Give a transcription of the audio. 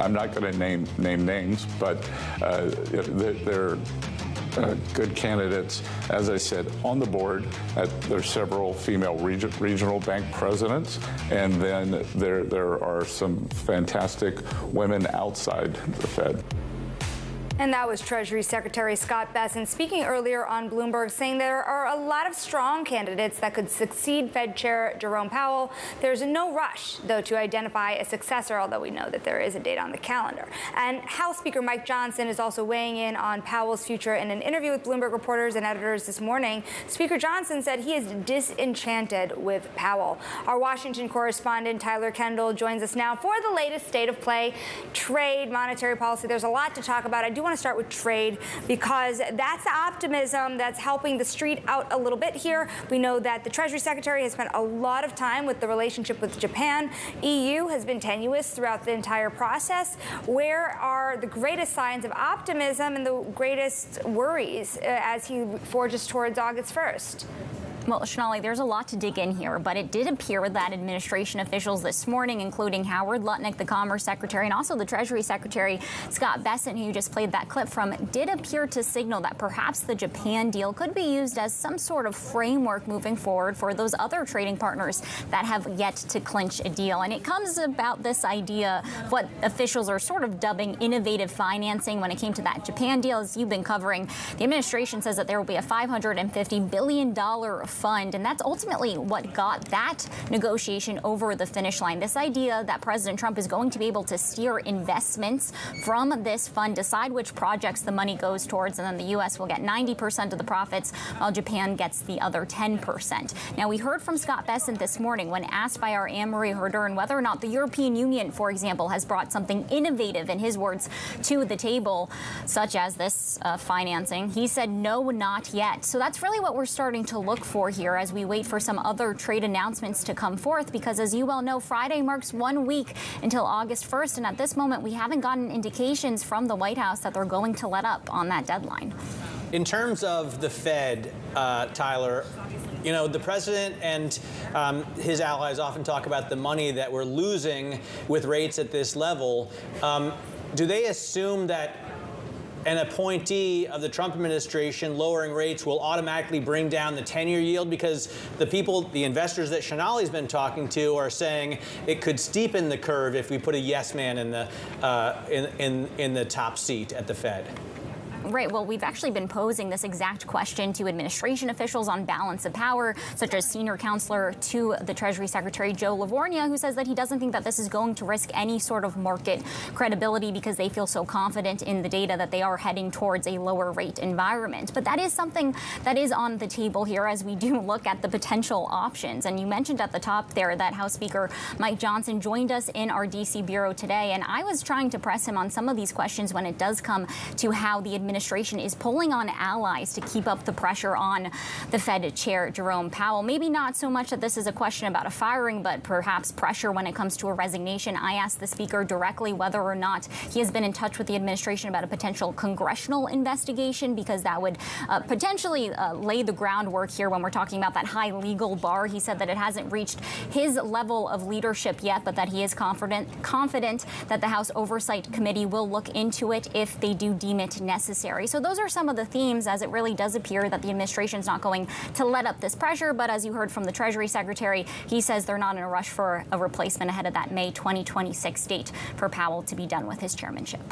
I'm not going to name names, but they're good candidates. As I said, on the board, there's several female regional bank presidents, and then there are some fantastic women outside the Fed. And that was Treasury Secretary Scott Bessent speaking earlier on Bloomberg, saying there are a lot of strong candidates that could succeed Fed Chair Jerome Powell. There's no rush, though, to identify a successor, although we know that there is a date on the calendar. And House Speaker Mike Johnson is also weighing in on Powell's future. In an interview with Bloomberg reporters and editors this morning, Speaker Johnson said he is disenchanted with Powell. Our Washington correspondent Tyler Kendall joins us now for the latest state of play, trade, monetary policy. There's a lot to talk about. I do want to start with trade because that's the optimism that's helping the street out a little bit here. We know that the Treasury Secretary has spent a lot of time with the relationship with Japan. EU has been tenuous throughout the entire process. Where are the greatest signs of optimism and the greatest worries as he forges towards August 1st? Well, Shonali, there's a lot to dig in here, but it did appear that administration officials this morning, including Howard Lutnick, the Commerce Secretary, and also the Treasury Secretary, Scott Bessent, who you just played that clip from, did appear to signal that perhaps the Japan deal could be used as some sort of framework moving forward for those other trading partners that have yet to clinch a deal. And it comes about this idea of what officials are sort of dubbing innovative financing when it came to that Japan deal. As you've been covering, the administration says that there will be a $550 billion fund, and that's ultimately what got that negotiation over the finish line. This idea that President Trump is going to be able to steer investments from this fund, decide which projects the money goes towards, and then the U.S. will get 90% of the profits while Japan gets the other 10%. Now, we heard from Scott Bessent this morning when asked by our Anne-Marie Herder whether or not the European Union, for example, has brought something innovative, in his words, to the table, such as this financing. He said, no, not yet. So that's really what we're starting to look for here as we wait for some other trade announcements to come forth, because as you well know, Friday marks 1 week until August 1st. And at this moment, we haven't gotten indications from the White House that they're going to let up on that deadline. In terms of the Fed, Tyler, you know, the president and his allies often talk about the money that we're losing with rates at this level. Do they assume that an appointee of the Trump administration lowering rates will automatically bring down the 10-year yield? Because the investors that Shonali's been talking to are saying it could steepen the curve if we put a yes man in the top seat at the Fed. Right. Well, we've actually been posing this exact question to administration officials on balance of power, such as senior counselor to the Treasury Secretary Joe Lavorgna, who says that he doesn't think that this is going to risk any sort of market credibility because they feel so confident in the data that they are heading towards a lower rate environment. But that is something that is on the table here as we do look at the potential options. And you mentioned at the top there that House Speaker Mike Johnson joined us in our D.C. bureau today. And I was trying to press him on some of these questions when it does come to how the administration is pulling on allies to keep up the pressure on the Fed Chair Jerome Powell. Maybe not so much that this is a question about a firing, but perhaps pressure when it comes to a resignation. I asked the speaker directly whether or not he has been in touch with the administration about a potential congressional investigation, because that would potentially lay the groundwork here when we're talking about that high legal bar. He said that it hasn't reached his level of leadership yet, but that he is confident that the House Oversight Committee will look into it if they do deem it necessary. So those are some of the themes, as it really does appear that the administration is not going to let up this pressure. But as you heard from the Treasury Secretary, he says they're not in a rush for a replacement ahead of that May 2026 date for Powell to be done with his chairmanship.